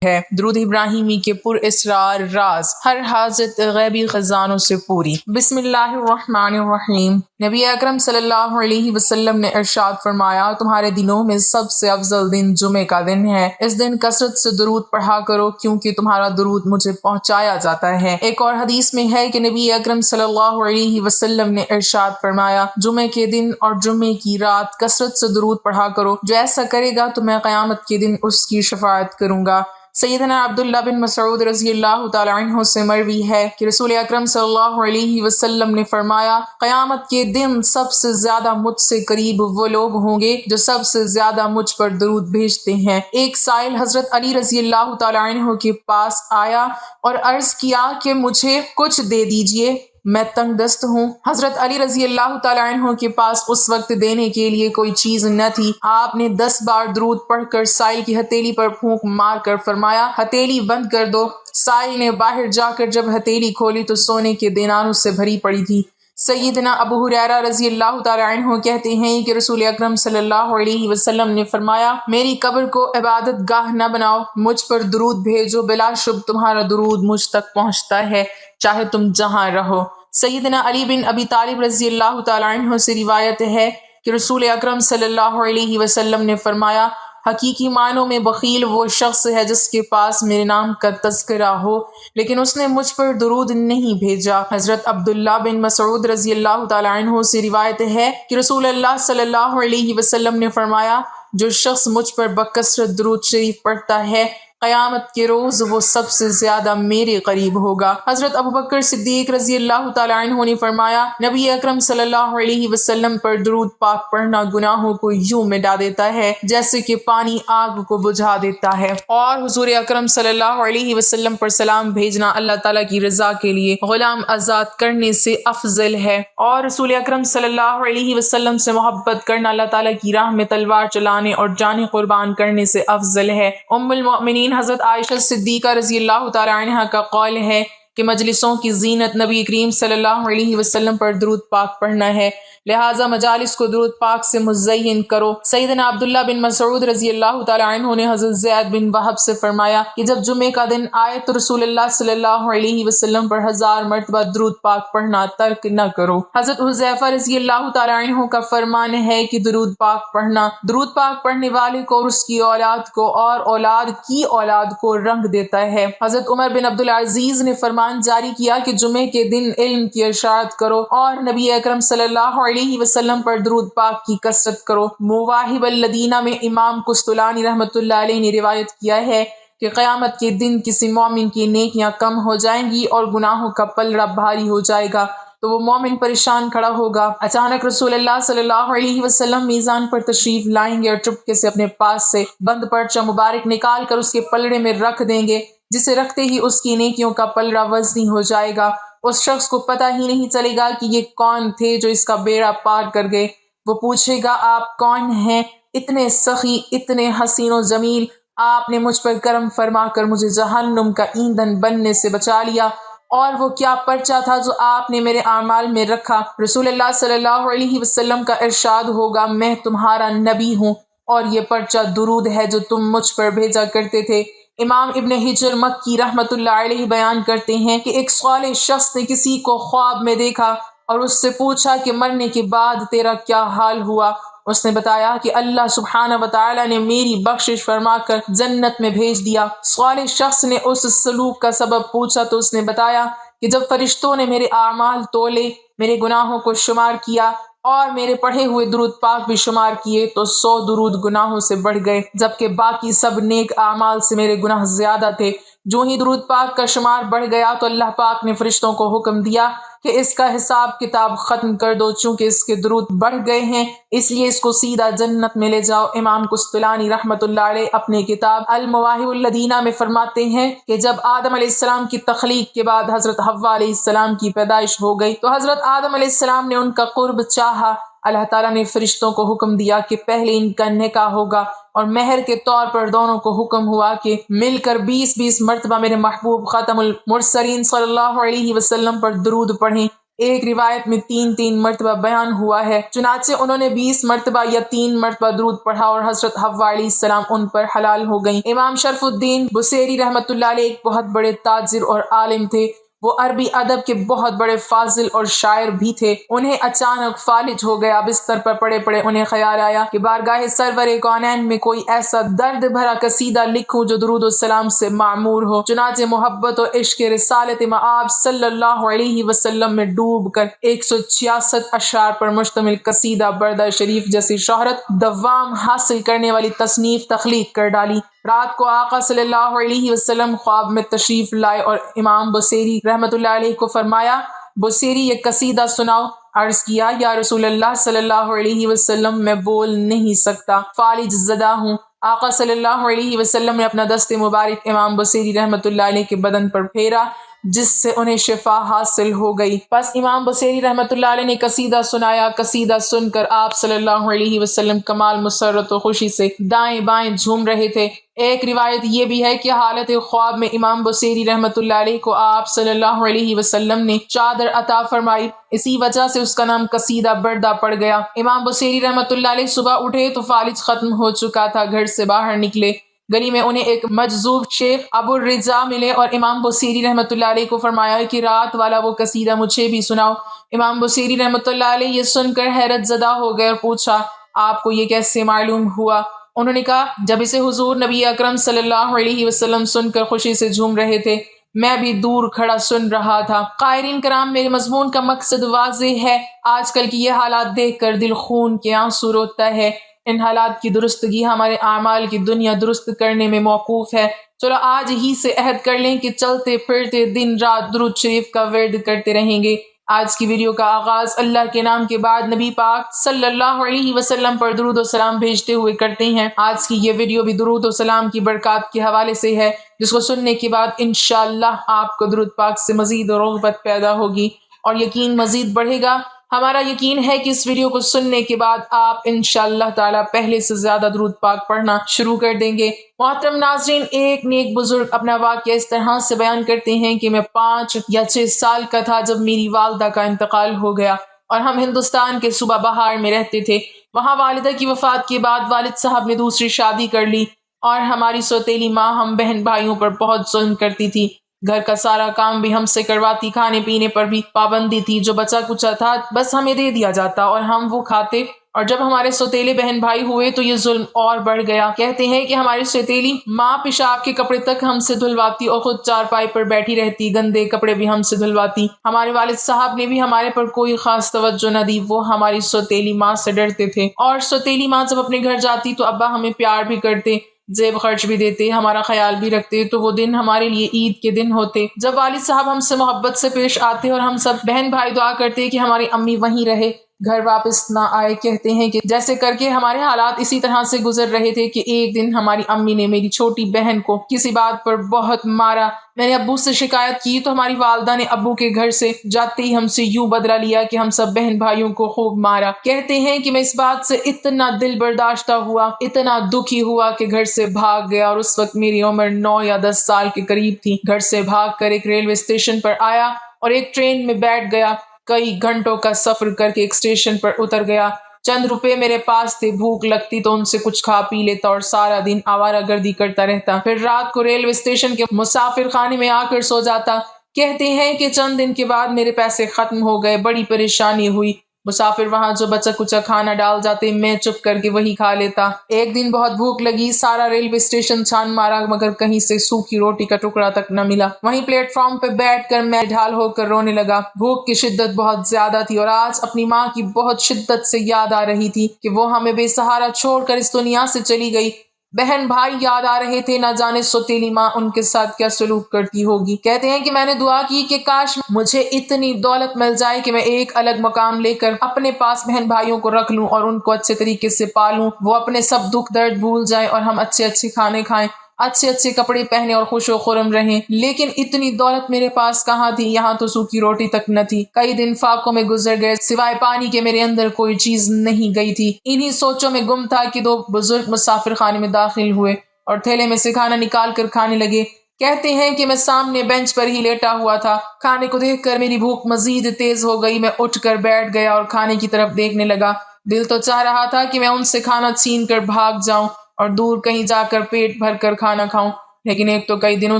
ہے۔ درود ابراہیمی کے پر اسرار راز، ہر حاجت غیبی خزانوں سے پوری۔ بسم اللہ الرحمن الرحیم۔ نبی اکرم صلی اللہ علیہ وسلم نے ارشاد فرمایا، تمہارے دنوں میں سب سے افضل دن جمعے کا دن ہے۔ اس دن کثرت سے درود پڑھا کرو کیونکہ تمہارا درود مجھے پہنچایا جاتا ہے۔ ایک اور حدیث میں ہے کہ نبی اکرم صلی اللہ علیہ وسلم نے ارشاد فرمایا، جمعے کے دن اور جمعے کی رات کثرت سے درود پڑھا کرو، جو ایسا کرے گا تو میں قیامت کے دن اس کی شفاعت کروں گا۔ سیدنا عبداللہ بن مسعود رضی اللہ تعالی عنہ سے مروی ہے کہ رسول اکرم صلی اللہ علیہ وسلم نے فرمایا، قیامت کے دن سب سے زیادہ مجھ سے قریب وہ لوگ ہوں گے جو سب سے زیادہ مجھ پر درود بھیجتے ہیں۔ ایک سائل حضرت علی رضی اللہ تعالی عنہ کے پاس آیا اور عرض کیا کہ مجھے کچھ دے دیجئے، میں تنگ دست ہوں۔ حضرت علی رضی اللہ تعالی عنہ کے پاس اس وقت دینے کے لیے کوئی چیز نہ تھی۔ آپ نے 10 بار درود پڑھ کر سائل کی ہتھیلی پر پھونک مار کر فرمایا، ہتھیلی بند کر دو۔ سائل نے باہر جا کر جب ہتھیلی کھولی تو سونے کے دیناروں سے بھری پڑی تھی۔ سیدنا ابو ہریرہ رضی اللہ تعالی عنہ کہتے ہیں کہ رسول اکرم صلی اللہ علیہ وسلم نے فرمایا، میری قبر کو عبادت گاہ نہ بناؤ، مجھ پر درود بھیجو، بلا شبہ تمہارا درود مجھ تک پہنچتا ہے چاہے تم جہاں رہو۔ سیدنا علی بن ابی طالب رضی اللہ تعالی عنہ سے روایت ہے کہ رسول اکرم صلی اللہ علیہ وسلم نے فرمایا، حقیقی معنوں میں بخیل وہ شخص ہے جس کے پاس میرے نام کا تذکرہ ہو لیکن اس نے مجھ پر درود نہیں بھیجا۔ حضرت عبداللہ بن مسعود رضی اللہ تعالی عنہ سے روایت ہے کہ رسول اللہ صلی اللہ علیہ وسلم نے فرمایا، جو شخص مجھ پر بکثرت درود شریف پڑھتا ہے قیامت کے روز وہ سب سے زیادہ میرے قریب ہوگا۔ حضرت ابوبکر صدیق رضی اللہ تعالی عنہ نے فرمایا، نبی اکرم صلی اللہ علیہ وسلم پر درود پاک پڑھنا گناہوں کو یوں مٹا دیتا ہے جیسے کہ پانی آگ کو بجھا دیتا ہے، اور حضور اکرم صلی اللہ علیہ وسلم پر سلام بھیجنا اللہ تعالیٰ کی رضا کے لیے غلام آزاد کرنے سے افضل ہے، اور رسول اکرم صلی اللہ علیہ وسلم سے محبت کرنا اللہ تعالیٰ کی راہ میں تلوار چلانے اور جانیں قربان کرنے سے افضل ہے۔ ام المؤمنین حضرت عائشہ صدیقہ رضی اللہ تعالی عنہ کا قول ہے کہ مجلسوں کی زینت نبی کریم صلی اللہ علیہ وسلم پر درود پاک پڑھنا ہے، لہٰذا مجالس کو درود پاک سے مزین کرو۔ سیدنا عبداللہ بن مسعود رضی اللہ تعالی عنہ نے حضرت زید بن وہب سے فرمایا کہ جب جمعے کا دن آئے تو رسول اللہ صلی اللہ علیہ وسلم پر 1000 مرتبہ درود پاک پڑھنا ترک نہ کرو۔ حضرت حذیفہ رضی اللہ تعالی عنہ کا فرمان ہے کہ درود پاک پڑھنا درود پاک پڑھنے والے کو اور اس کی اولاد کو اور اولاد کی اولاد کو رنگ دیتا ہے۔ حضرت عمر بن عبدالعزیز نے فرمان جاری کیا کہ جمعے کے دن علم کی اشاعت کرو اور نبی اکرم صلی اللہ علیہ وسلم پر درود پاک کی کثرت کرو۔ مواہب الذین میں امام قسطلانی رحمۃ اللہ علیہ نے روایت کیا ہے کہ قیامت کے دن کسی مومن کی نیکیاں کم ہو جائیں گی اور گناہوں کا پلڑا بھاری ہو جائے گا تو وہ مومن پریشان کھڑا ہوگا۔ اچانک رسول اللہ صلی اللہ علیہ وسلم میزان پر تشریف لائیں گے اور چپکے سے اپنے پاس سے بند پرچہ مبارک نکال کر اس کے پلڑے میں رکھ دیں گے، جسے رکھتے ہی اس کی نیکیوں کا پلڑا وزنی ہو جائے گا۔ اس شخص کو پتہ ہی نہیں چلے گا کہ یہ کون تھے جو اس کا بیڑا پار کر گئے۔ وہ پوچھے گا، آپ کون ہیں؟ اتنے سخی، اتنے حسین و جمیل، آپ نے مجھ پر کرم فرما کر مجھے جہنم کا ایندھن بننے سے بچا لیا، اور وہ کیا پرچہ تھا جو آپ نے میرے اعمال میں رکھا؟ رسول اللہ صلی اللہ علیہ وسلم کا ارشاد ہوگا، میں تمہارا نبی ہوں اور یہ پرچہ درود ہے جو تم مجھ پر بھیجا کرتے تھے۔ امام ابن حجر مکی رحمۃ اللہ علیہ بیان کرتے ہیں کہ ایک صالح شخص نے کسی کو خواب میں دیکھا اور اس سے پوچھا کہ مرنے کے بعد تیرا کیا حال ہوا؟ اس نے بتایا کہ اللہ سبحانہ وتعالی نے میری بخشش فرما کر جنت میں بھیج دیا۔ صالح شخص نے اس سلوک کا سبب پوچھا تو اس نے بتایا کہ جب فرشتوں نے میرے اعمال تولے، میرے گناہوں کو شمار کیا اور میرے پڑھے ہوئے درود پاک بھی شمار کیے تو 100 درود گناہوں سے بڑھ گئے، جبکہ باقی سب نیک اعمال سے میرے گناہ زیادہ تھے۔ جو ہی درود پاک کا شمار بڑھ گیا تو اللہ پاک نے فرشتوں کو حکم دیا کہ اس کا حساب کتاب ختم کر دو، چونکہ اس کے درود بڑھ گئے ہیں اس لیے اس کو سیدھا جنت میں لے جاؤ۔ امام قسطلانی رحمۃ اللہ علیہ اپنے کتاب المواہب الذین میں فرماتے ہیں کہ جب آدم علیہ السلام کی تخلیق کے بعد حضرت حوا علیہ السلام کی پیدائش ہو گئی تو حضرت آدم علیہ السلام نے ان کا قرب چاہا۔ اللہ تعالیٰ نے فرشتوں کو حکم دیا کہ پہلے ان کا نکاح ہوگا، اور مہر کے طور پر دونوں کو حکم ہوا کہ مل کر 20 مرتبہ میرے محبوب خاتم المرسلین صلی اللہ علیہ وسلم پر درود پڑھیں۔ ایک روایت میں 3 مرتبہ بیان ہوا ہے، چنانچہ انہوں نے 20 مرتبہ یا 3 مرتبہ درود پڑھا اور حضرت حوا علیہ السلام ان پر حلال ہو گئیں۔ امام شرف الدین بصیری رحمۃ اللہ علیہ ایک بہت بڑے تاجر اور عالم تھے۔ وہ عربی ادب کے بہت بڑے فاضل اور شاعر بھی تھے۔ انہیں اچانک فالج ہو گیا۔ بستر پر پڑے پڑے انہیں خیال آیا کہ بارگاہ سرور کونین میں کوئی ایسا درد بھرا قصیدہ لکھوں جو درود السلام سے معمور ہو۔ چنانچہ محبت و عشق رسالت مآب صلی اللہ علیہ وسلم میں ڈوب کر 166 اشعار پر مشتمل قصیدہ بردہ شریف جیسی شہرت دوام حاصل کرنے والی تصنیف تخلیق کر ڈالی۔ رات کو آقا صلی اللہ علیہ وسلم خواب میں تشریف لائے اور امام بصیری رحمۃ اللہ علیہ کو فرمایا، بصیری یہ قصیدہ سناؤ۔ عرض کیا، یا رسول اللہ صلی اللہ علیہ وسلم میں بول نہیں سکتا، فالج زدہ ہوں۔ آقا صلی اللہ علیہ وسلم نے اپنا دست مبارک امام بصیری رحمۃ اللہ علیہ کے بدن پر پھیرا، جس سے انہیں شفا حاصل ہو گئی۔ پس امام بصیری رحمۃ اللہ علیہ نے قصیدہ سنایا۔ قصیدہ سن کر آپ صلی اللہ علیہ وسلم کمال مسرت و خوشی سے دائیں بائیں جھوم رہے تھے۔ ایک روایت یہ بھی ہے کہ حالت خواب میں امام بصیری رحمۃ اللہ علیہ کو آپ صلی اللہ علیہ وسلم نے چادر عطا فرمائی، اسی وجہ سے اس کا نام قصیدہ بردہ پڑ گیا۔ امام بصیری رحمۃ اللہ علیہ صبح اٹھے تو فالج ختم ہو چکا تھا۔ گھر سے باہر نکلے، گلی میں انہیں ایک مجذوب شیخ ابو الرجا ملے اور امام بصیری رحمۃ اللہ علیہ کو فرمایا کہ رات والا وہ قصیدہ مجھے بھی سناؤ۔ امام بصیری رحمۃ اللہ علیہ یہ سن کر حیرت زدہ ہو گئے اور پوچھا، آپ کو یہ کیسے معلوم ہوا؟ انہوں نے کہا، جب اسے حضور نبی اکرم صلی اللہ علیہ وسلم سن کر خوشی سے جھوم رہے تھے، میں بھی دور کھڑا سن رہا تھا۔ قائرین کرام، میرے مضمون کا مقصد واضح ہے۔ آج کل کی یہ حالات دیکھ کر دل خون کے آنسو روتا ہے۔ ان حالات کی درستگی ہمارے اعمال کی دنیا درست کرنے میں موقوف ہے۔ چلو آج ہی سے عہد کر لیں کہ چلتے پھرتے دن رات درود شریف کا ورد کرتے رہیں گے۔ آج کی ویڈیو کا آغاز اللہ کے نام کے بعد نبی پاک صلی اللہ علیہ وسلم پر درود و سلام بھیجتے ہوئے کرتے ہیں۔ آج کی یہ ویڈیو بھی درود و سلام کی برکات کے حوالے سے ہے، جس کو سننے کے بعد انشاءاللہ آپ کو درود پاک سے مزید رغبت پیدا ہوگی اور یقین مزید بڑھے گا۔ ہمارا یقین ہے کہ اس ویڈیو کو سننے کے بعد آپ انشاءاللہ تعالی پہلے سے زیادہ درود پاک پڑھنا شروع کر دیں گے۔ محترم ناظرین، ایک نیک بزرگ اپنا واقعہ اس طرح سے بیان کرتے ہیں کہ میں 5 یا 6 سال کا تھا جب میری والدہ کا انتقال ہو گیا اور ہم ہندوستان کے صوبہ بہار میں رہتے تھے۔ وہاں والدہ کی وفات کے بعد والد صاحب نے دوسری شادی کر لی اور ہماری سوتیلی ماں ہم بہن بھائیوں پر بہت ظلم کرتی تھی۔ گھر کا سارا کام بھی ہم سے کرواتی، کھانے پینے پر بھی پابندی تھی، جو بچا کچا تھا بس ہمیں دے دیا جاتا اور ہم وہ کھاتے۔ اور جب ہمارے سوتیلے بہن بھائی ہوئے تو یہ ظلم اور بڑھ گیا۔ کہتے ہیں کہ ہماری سوتیلی ماں پیشاب کے کپڑے تک ہم سے دھلواتی اور خود چارپائی پر بیٹھی رہتی، گندے کپڑے بھی ہم سے دھلواتی۔ ہمارے والد صاحب نے بھی ہمارے پر کوئی خاص توجہ نہ دی، وہ ہماری سوتیلی ماں سے ڈرتے تھے۔ اور سوتیلی ماں جب اپنے گھر جاتی تو ابا ہمیں پیار بھی کرتے، جیب خرچ بھی دیتے، ہمارا خیال بھی رکھتے، تو وہ دن ہمارے لیے عید کے دن ہوتے جب والد صاحب ہم سے محبت سے پیش آتے اور ہم سب بہن بھائی دعا کرتے کہ ہماری امی وہیں رہے، گھر واپس نہ آئے۔ کہتے ہیں کہ جیسے کر کے ہمارے حالات اسی طرح سے گزر رہے تھے کہ ایک دن ہماری امی نے میری چھوٹی بہن کو کسی بات پر بہت مارا۔ میں نے ابو سے شکایت کی تو ہماری والدہ نے ابو کے گھر سے جاتے ہی ہم سے یوں بدلہ لیا کہ ہم سب بہن بھائیوں کو خوب مارا۔ کہتے ہیں کہ میں اس بات سے اتنا دل برداشتہ ہوا، اتنا دکھی ہوا کہ گھر سے بھاگ گیا، اور اس وقت میری عمر 9 یا 10 سال کے قریب تھی۔ گھر سے بھاگ کر ایک ریلوے اسٹیشن پر آیا اور ایک ٹرین میں بیٹھ گیا۔ کئی گھنٹوں کا سفر کر کے ایک اسٹیشن پر اتر گیا۔ چند روپے میرے پاس تھے، بھوک لگتی تو ان سے کچھ کھا پی لیتا اور سارا دن آوارہ گردی کرتا رہتا، پھر رات کو ریلوے اسٹیشن کے مسافر خانے میں آ کر سو جاتا۔ کہتے ہیں کہ چند دن کے بعد میرے پیسے ختم ہو گئے، بڑی پریشانی ہوئی۔ مسافر وہاں جو بچا کچا کھانا ڈال جاتے، میں چپ کر کے وہی کھا لیتا۔ ایک دن بہت بھوک لگی، سارا ریلوے اسٹیشن چھان مارا مگر کہیں سے سوکھی روٹی کا ٹکڑا تک نہ ملا۔ وہیں پلیٹ فارم پہ بیٹھ کر میں ڈھال ہو کر رونے لگا۔ بھوک کی شدت بہت زیادہ تھی اور آج اپنی ماں کی بہت شدت سے یاد آ رہی تھی کہ وہ ہمیں بے سہارا چھوڑ کر اس دنیا سے چلی گئی۔ بہن بھائی یاد آ رہے تھے، نہ جانے سوتیلی ماں ان کے ساتھ کیا سلوک کرتی ہوگی۔ کہتے ہیں کہ میں نے دعا کی کہ کاش مجھے اتنی دولت مل جائے کہ میں ایک الگ مقام لے کر اپنے پاس بہن بھائیوں کو رکھ لوں اور ان کو اچھے طریقے سے پالوں، وہ اپنے سب دکھ درد بھول جائیں اور ہم اچھے اچھے کھانے کھائیں، اچھے اچھے کپڑے پہنے اور خوش و خرم رہیں۔ لیکن اتنی دولت میرے پاس کہاں تھی، یہاں تو سوکھی روٹی تک نہ تھی۔ کئی دن فاقوں میں گزر گئے، سوائے پانی کے میرے اندر کوئی چیز نہیں گئی تھی۔ انہی سوچوں میں گم تھا کہ 2 بزرگ مسافر خانے میں داخل ہوئے اور تھیلے میں سے کھانا نکال کر کھانے لگے۔ کہتے ہیں کہ میں سامنے بینچ پر ہی لیٹا ہوا تھا۔ کھانے کو دیکھ کر میری بھوک مزید تیز ہو گئی۔ میں اٹھ کر بیٹھ گیا اور کھانے کی طرف دیکھنے لگا۔ دل تو چاہ رہا تھا کہ میں ان سے کھانا چھین کر بھاگ جاؤں اور دور کہیں جا کر پیٹ بھر کر کھانا کھاؤں، لیکن ایک تو کئی دنوں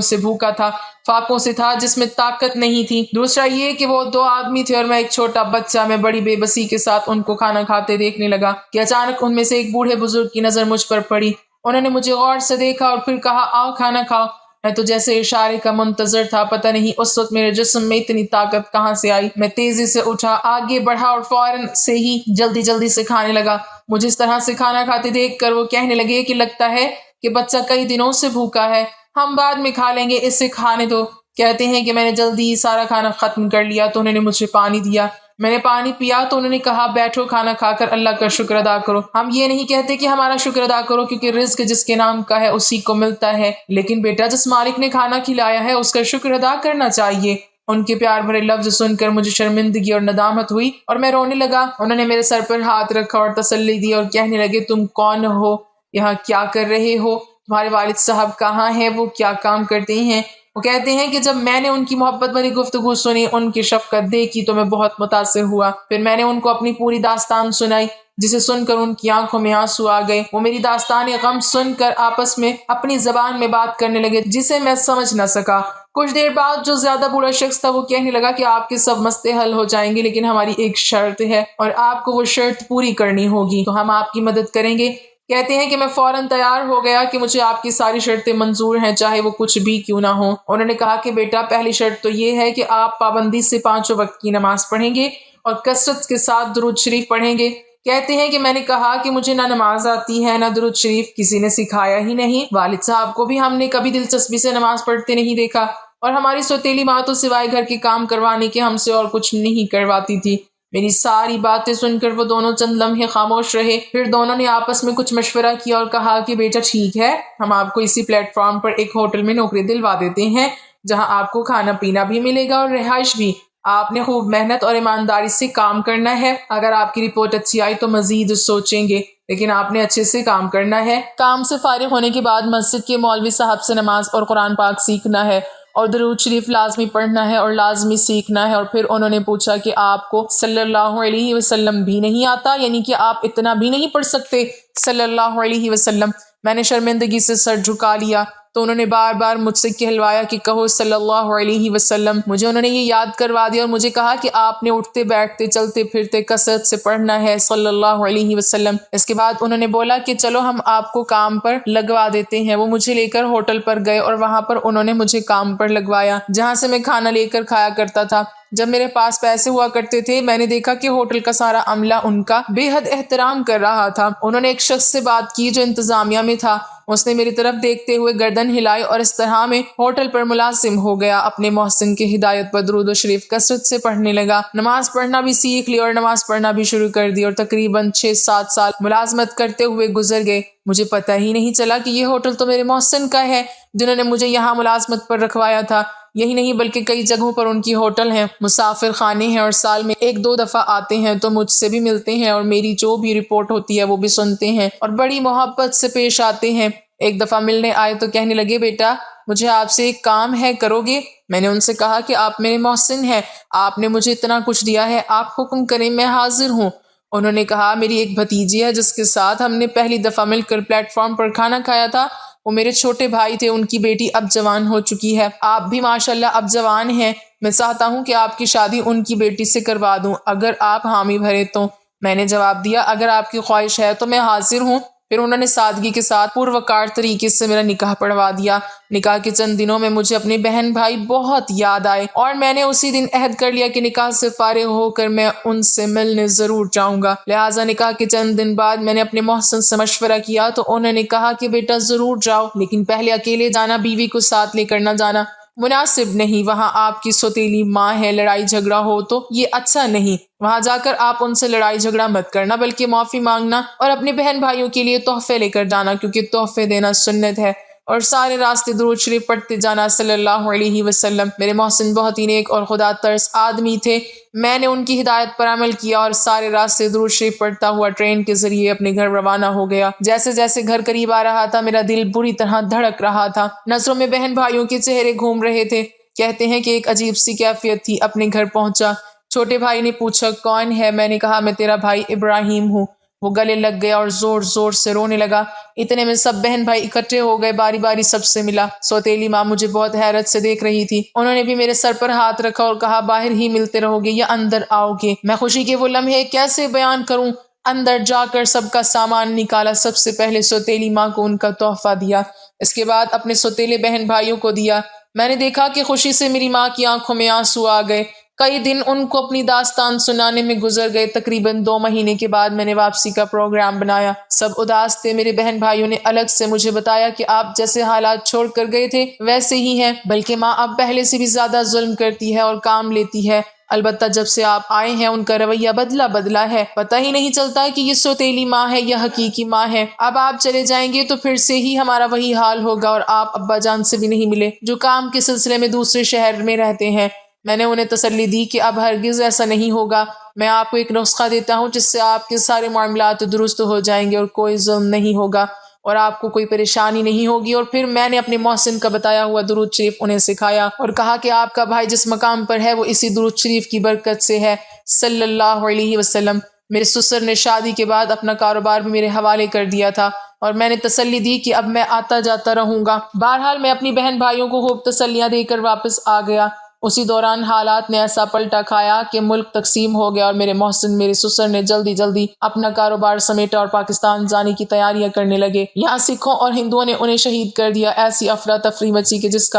سے بھوکا تھا، فاقوں سے تھا جس میں طاقت نہیں تھی، دوسرا یہ کہ وہ 2 آدمی تھے اور میں ایک چھوٹا بچہ۔ میں بڑی بے بسی کے ساتھ ان کو کھانا کھاتے دیکھنے لگا کہ اچانک ان میں سے ایک بوڑھے بزرگ کی نظر مجھ پر پڑی۔ انہوں نے مجھے غور سے دیکھا اور پھر کہا، آؤ کھانا کھاؤ۔ میں تو جیسے اشارے کا منتظر تھا، پتہ نہیں اس وقت میرے جسم میں اتنی طاقت کہاں سے آئی۔ میں تیزی سے اٹھا، آگے بڑھا اور فوراً سے ہی جلدی سے کھانے لگا۔ مجھے اس طرح سے کھانا کھاتے دیکھ کر وہ کہنے لگے کہ لگتا ہے کہ بچہ کئی دنوں سے بھوکا ہے، ہم بعد میں کھا لیں گے، اسے کھانے دو۔ کہتے ہیں کہ میں نے جلدی سارا کھانا ختم کر لیا تو انہوں نے مجھے پانی دیا۔ میں نے پانی پیا تو انہوں نے کہا، بیٹھو، کھانا کھا کر اللہ کا شکر ادا کرو۔ ہم یہ نہیں کہتے کہ ہمارا شکر ادا کرو، کیونکہ رزق جس کے نام کا ہے اسی کو ملتا ہے، لیکن بیٹا جس مالک نے کھانا کھلایا ہے اس کا شکر ادا کرنا چاہیے۔ ان کے پیار بھرے لفظ سن کر مجھے شرمندگی اور ندامت ہوئی اور میں رونے لگا۔ انہوں نے میرے سر پر ہاتھ رکھا اور تسلی دی اور کہنے لگے، تم کون ہو؟ یہاں کیا کر رہے ہو؟ تمہارے والد صاحب کہاں ہیں؟ وہ کیا کام کرتے ہیں؟ وہ کہتے ہیں کہ جب میں نے ان کی محبت بھری گفتگو سنی، ان کی شفقت دیکھی تو میں بہت متاثر ہوا۔ پھر میں نے ان کو اپنی پوری داستان سنائی، جسے سن کر ان کی آنکھوں میں آنسو آ گئے۔ وہ میری داستان غم سن کر آپس میں اپنی زبان میں بات کرنے لگے جسے میں سمجھ نہ سکا۔ کچھ دیر بعد جو زیادہ بوڑھا شخص تھا وہ کہنے لگا کہ آپ کے سب مسئلے حل ہو جائیں گے، لیکن ہماری ایک شرط ہے اور آپ کو وہ شرط پوری کرنی ہوگی، تو ہم آپ کی مدد کریں گے۔ کہتے ہیں کہ میں فوراً تیار ہو گیا کہ مجھے آپ کی ساری شرطیں منظور ہیں، چاہے وہ کچھ بھی کیوں نہ ہوں۔ انہوں نے کہا کہ بیٹا، پہلی شرط تو یہ ہے کہ آپ پابندی سے 5 وقت کی نماز پڑھیں گے اور کثرت کے ساتھ درود شریف پڑھیں گے۔ کہتے ہیں کہ میں نے کہا کہ مجھے نہ نماز آتی ہے نہ درود شریف، کسی نے سکھایا ہی نہیں۔ والد صاحب کو بھی ہم نے کبھی دلچسپی سے نماز پڑھتے نہیں دیکھا، اور ہماری سوتیلی ماں تو سوائے گھر کے کام کروانے کے ہم سے اور کچھ نہیں کرواتی تھی۔ میری ساری باتیں سن کر وہ دونوں چند لمحے خاموش رہے، پھر دونوں نے آپس میں کچھ مشورہ کیا اور کہا کہ بیٹا ٹھیک ہے، ہم آپ کو اسی پلیٹ فارم پر ایک ہوٹل میں نوکری دلوا دیتے ہیں، جہاں آپ کو کھانا پینا بھی ملے گا اور رہائش بھی۔ آپ نے خوب محنت اور ایمانداری سے کام کرنا ہے، اگر آپ کی رپورٹ اچھی آئی تو مزید سوچیں گے، لیکن آپ نے اچھے سے کام کرنا ہے۔ کام سے فارغ ہونے کے بعد مسجد کے مولوی صاحب سے نماز اور قرآن پاک سیکھنا ہے اور درود شریف لازمی پڑھنا ہے اور لازمی سیکھنا ہے۔ اور پھر انہوں نے پوچھا کہ آپ کو صلی اللہ علیہ وسلم بھی نہیں آتا، یعنی کہ آپ اتنا بھی نہیں پڑھ سکتے صلی اللہ علیہ وسلم؟ میں نے شرمندگی سے سر جھکا لیا تو انہوں نے بار بار مجھ سے کہلوایا کہ کہو صلی اللہ علیہ وسلم۔ مجھے انہوں نے یہ یاد کروا دیا اور مجھے کہا کہ آپ نے اٹھتے بیٹھتے چلتے پھرتے کثرت سے پڑھنا ہے صلی اللہ علیہ وسلم۔ اس کے بعد انہوں نے بولا کہ چلو ہم آپ کو کام پر لگوا دیتے ہیں۔ وہ مجھے لے کر ہوٹل پر گئے اور وہاں پر انہوں نے مجھے کام پر لگوایا، جہاں سے میں کھانا لے کر کھایا کرتا تھا۔ جب میرے پاس پیسے ہوا کرتے تھے، میں نے دیکھا کہ ہوٹل کا سارا عملہ ان کا بے حد احترام کر رہا تھا۔ انہوں نے ایک شخص سے بات کی جو انتظامیہ میں تھا، اس نے میری طرف دیکھتے ہوئے گردن ہلائی اور اس طرح میں ہوٹل پر ملازم ہو گیا۔ اپنے محسن کی ہدایت پر درود و شریف کثرت سے پڑھنے لگا، نماز پڑھنا بھی سیکھ لی اور نماز پڑھنا بھی شروع کر دی، اور تقریباً 6-7 سال ملازمت کرتے ہوئے گزر گئے۔ مجھے پتہ ہی نہیں چلا کہ یہ ہوٹل تو میرے محسن کا ہے جنہوں نے مجھے یہاں ملازمت پر رکھوایا تھا۔ یہی نہیں بلکہ کئی جگہوں پر ان کی ہوٹل ہیں، مسافر خانے ہیں، اور سال میں 1-2 دفعہ آتے ہیں تو مجھ سے بھی ملتے ہیں اور میری جو بھی رپورٹ ہوتی ہے وہ بھی سنتے ہیں اور بڑی محبت سے پیش آتے ہیں۔ ایک دفعہ ملنے آئے تو کہنے لگے، بیٹا مجھے آپ سے ایک کام ہے، کرو گے؟ میں نے ان سے کہا کہ آپ میرے محسن ہیں، آپ نے مجھے اتنا کچھ دیا ہے، آپ حکم کریں، میں حاضر ہوں۔ انہوں نے کہا، میری ایک بھتیجی ہے جس کے ساتھ ہم نے پہلی دفعہ مل کر پلیٹ فارم پر کھانا کھایا تھا، وہ میرے چھوٹے بھائی تھے، ان کی بیٹی اب جوان ہو چکی ہے، آپ بھی ماشاءاللہ اب جوان ہیں، میں چاہتا ہوں کہ آپ کی شادی ان کی بیٹی سے کروا دوں، اگر آپ حامی بھرے تو۔ میں نے جواب دیا، اگر آپ کی خواہش ہے تو میں حاضر ہوں۔ پھر انہوں نے سادگی کے ساتھ پروکار طریقے سے میرا نکاح پڑھوا دیا۔ نکاح کے چند دنوں میں مجھے اپنے بہن بھائی بہت یاد آئے اور میں نے اسی دن عہد کر لیا کہ نکاح سے فارغ ہو کر میں ان سے ملنے ضرور جاؤں گا۔ لہٰذا نکاح کے چند دن بعد میں نے اپنے محسن سے مشورہ کیا تو انہوں نے کہا کہ بیٹا ضرور جاؤ، لیکن پہلے اکیلے جانا، بیوی کو ساتھ لے کر نہ جانا، مناسب نہیں، وہاں آپ کی سوتیلی ماں ہے، لڑائی جھگڑا ہو تو یہ اچھا نہیں، وہاں جا کر آپ ان سے لڑائی جھگڑا مت کرنا بلکہ معافی مانگنا اور اپنے بہن بھائیوں کے لیے تحفے لے کر جانا، کیونکہ تحفے دینا سنت ہے۔ اور سارے راستے درود شریف پڑھتے جانا صلی اللہ علیہ وسلم۔ میرے محسن بہت ہی نیک اور خدا ترس آدمی تھے۔ میں نے ان کی ہدایت پر عمل کیا اور سارے راستے درود شریف پڑھتا ہوا ٹرین کے ذریعے اپنے گھر روانہ ہو گیا۔ جیسے جیسے گھر قریب آ رہا تھا میرا دل بری طرح دھڑک رہا تھا۔ نظروں میں بہن بھائیوں کے چہرے گھوم رہے تھے۔ کہتے ہیں کہ ایک عجیب سی کیفیت تھی۔ اپنے گھر پہنچا، چھوٹے بھائی نے پوچھا کون ہے؟ میں نے کہا میں تیرا بھائی ابراہیم ہوں۔ وہ گلے لگ گیا اور زور زور سے رونے لگا۔ اتنے میں سب بہن بھائی اکٹھے ہو گئے، باری باری سب سے ملا۔ سوتیلی ماں مجھے بہت حیرت سے دیکھ رہی تھی۔ انہوں نے بھی میرے سر پر ہاتھ رکھا اور کہا باہر ہی ملتے رہو گے یا اندر آؤ گے؟ میں خوشی کے وہ لمحے کیسے بیان کروں؟ اندر جا کر سب کا سامان نکالا، سب سے پہلے سوتیلی ماں کو ان کا تحفہ دیا، اس کے بعد اپنے سوتیلے بہن بھائیوں کو دیا۔ میں نے دیکھا کہ خوشی سے میری ماں کی آنکھوں میں آنسو آ گئے۔ کئی دن ان کو اپنی داستان سنانے میں گزر گئے۔ تقریباً 2 مہینے کے بعد میں نے واپسی کا پروگرام بنایا۔ سب اداس تھے۔ میرے بہن بھائیوں نے الگ سے مجھے بتایا کہ آپ جیسے حالات چھوڑ کر گئے تھے ویسے ہی ہیں، بلکہ ماں اب پہلے سے بھی زیادہ ظلم کرتی ہے اور کام لیتی ہے۔ البتہ جب سے آپ آئے ہیں ان کا رویہ بدلا ہے۔ پتہ ہی نہیں چلتا کہ یہ سوتیلی ماں ہے یا حقیقی ماں ہے۔ اب آپ چلے جائیں گے تو پھر سے ہی ہمارا وہی حال ہوگا، اور آپ ابا جان سے بھی نہیں ملے جو کام کے سلسلے میں دوسرے شہر میں رہتے ہیں۔ میں نے انہیں تسلی دی کہ اب ہرگز ایسا نہیں ہوگا۔ میں آپ کو ایک نسخہ دیتا ہوں جس سے آپ کے سارے معاملات درست ہو جائیں گے اور کوئی ظلم نہیں ہوگا اور آپ کو کوئی پریشانی نہیں ہوگی۔ اور پھر میں نے اپنے محسن کا بتایا ہوا درود شریف انہیں سکھایا اور کہا کہ آپ کا بھائی جس مقام پر ہے وہ اسی درود شریف کی برکت سے ہے صلی اللہ علیہ وسلم۔ میرے سسر نے شادی کے بعد اپنا کاروبار بھی میرے حوالے کر دیا تھا اور میں نے تسلی دی کہ اب میں آتا جاتا رہوں گا۔ بہرحال میں اپنی بہن بھائیوں کو خوب تسلیاں دے کر واپس آ گیا۔ اسی دوران حالات نے ایسا پلٹا کھایا کہ ملک تقسیم ہو گیا اور میرے محسن میرے سسر نے جلدی اپنا کاروبار سمیٹا اور پاکستان جانے کی تیاریاں کرنے لگے۔ یہاں سکھوں اور ہندوؤں نے انہیں شہید کر دیا۔ ایسی افراتفری مچی کہ جس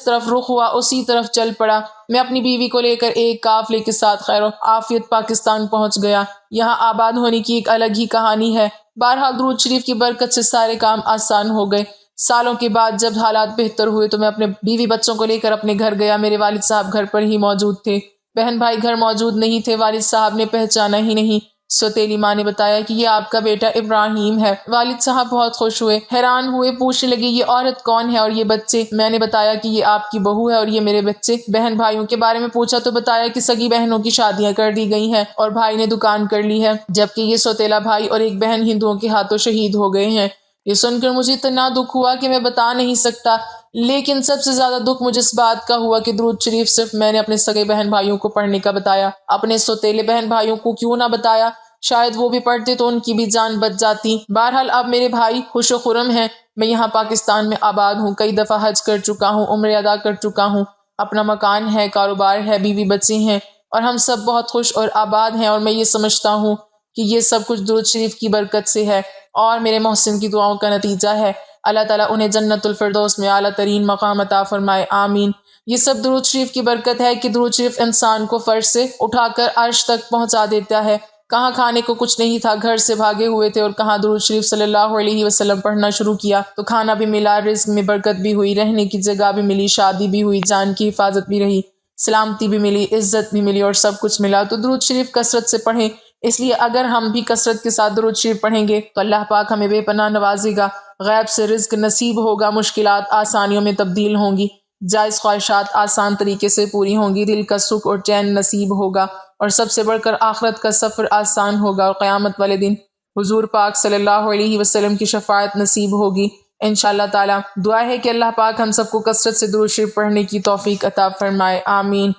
طرف رخ ہوا اسی طرف چل پڑا۔ میں اپنی بیوی کو لے کر ایک قافلے کے ساتھ خیر و عافیت پاکستان پہنچ گیا۔ یہاں آباد ہونے کی ایک الگ ہی کہانی ہے۔ بہرحال درود شریف کی برکت سے سارے کام آسان ہو گئے۔ سالوں کے بعد جب حالات بہتر ہوئے تو میں اپنے بیوی بچوں کو لے کر اپنے گھر گیا۔ میرے والد صاحب گھر پر ہی موجود تھے، بہن بھائی گھر موجود نہیں تھے۔ والد صاحب نے پہچانا ہی نہیں۔ سوتیلی ماں نے بتایا کہ یہ آپ کا بیٹا ابراہیم ہے۔ والد صاحب بہت خوش ہوئے، حیران ہوئے، پوچھنے لگے یہ عورت کون ہے اور یہ بچے؟ میں نے بتایا کہ یہ آپ کی بہو ہے اور یہ میرے بچے۔ بہن بھائیوں کے بارے میں پوچھا تو بتایا کہ سگی بہنوں کی شادیاں کر دی گئی ہیں اور بھائی نے دکان کر لی ہے، جبکہ یہ سوتیلا بھائی اور ایک بہن ہندوؤں کے ہاتھوں شہید ہو گئے ہیں۔ یہ سن کر مجھے اتنا دکھ ہوا کہ میں بتا نہیں سکتا، لیکن سب سے زیادہ دکھ مجھے اس بات کا ہوا کہ درود شریف صرف میں نے اپنے سگے بہن بھائیوں کو پڑھنے کا بتایا۔ اپنے سوتیلے بہن بھائیوں کو کیوں نہ بتایا؟ شاید وہ بھی پڑھتے تو ان کی بھی جان بچ جاتی۔ بہرحال اب میرے بھائی خوش و خرم ہیں۔ میں یہاں پاکستان میں آباد ہوں، کئی دفعہ حج کر چکا ہوں، عمرے ادا کر چکا ہوں، اپنا مکان ہے، کاروبار ہے، بیوی بچے ہیں اور ہم سب بہت خوش اور آباد ہیں۔ اور میں یہ سمجھتا ہوں کہ یہ سب کچھ درود شریف کی برکت سے ہے اور میرے محسن کی دعاؤں کا نتیجہ ہے۔ اللہ تعالیٰ انہیں جنت الفردوس میں اعلیٰ ترین مقام عطا فرمائے، آمین۔ یہ سب درود شریف کی برکت ہے کہ درود شریف انسان کو فرش سے اٹھا کر عرش تک پہنچا دیتا ہے۔ کہاں کھانے کو کچھ نہیں تھا، گھر سے بھاگے ہوئے تھے اور کہاں درود شریف صلی اللہ علیہ وسلم پڑھنا شروع کیا تو کھانا بھی ملا، رزق میں برکت بھی ہوئی، رہنے کی جگہ بھی ملی، شادی بھی ہوئی، جان کی حفاظت بھی رہی، سلامتی بھی ملی، عزت بھی ملی اور سب کچھ ملا۔ تو درود شریف کثرت سے پڑھیں۔ اس لیے اگر ہم بھی کثرت کے ساتھ درود شریف پڑھیں گے تو اللہ پاک ہمیں بے پناہ نوازے گا، غیب سے رزق نصیب ہوگا، مشکلات آسانیوں میں تبدیل ہوں گی، جائز خواہشات آسان طریقے سے پوری ہوں گی، دل کا سکھ اور چین نصیب ہوگا اور سب سے بڑھ کر آخرت کا سفر آسان ہوگا اور قیامت والے دن حضور پاک صلی اللہ علیہ وسلم کی شفاعت نصیب ہوگی انشاءاللہ تعالی۔ دعا ہے کہ اللہ پاک ہم سب کو کثرت سے درود شریف پڑھنے کی توفیق عطا فرمائے، آمین۔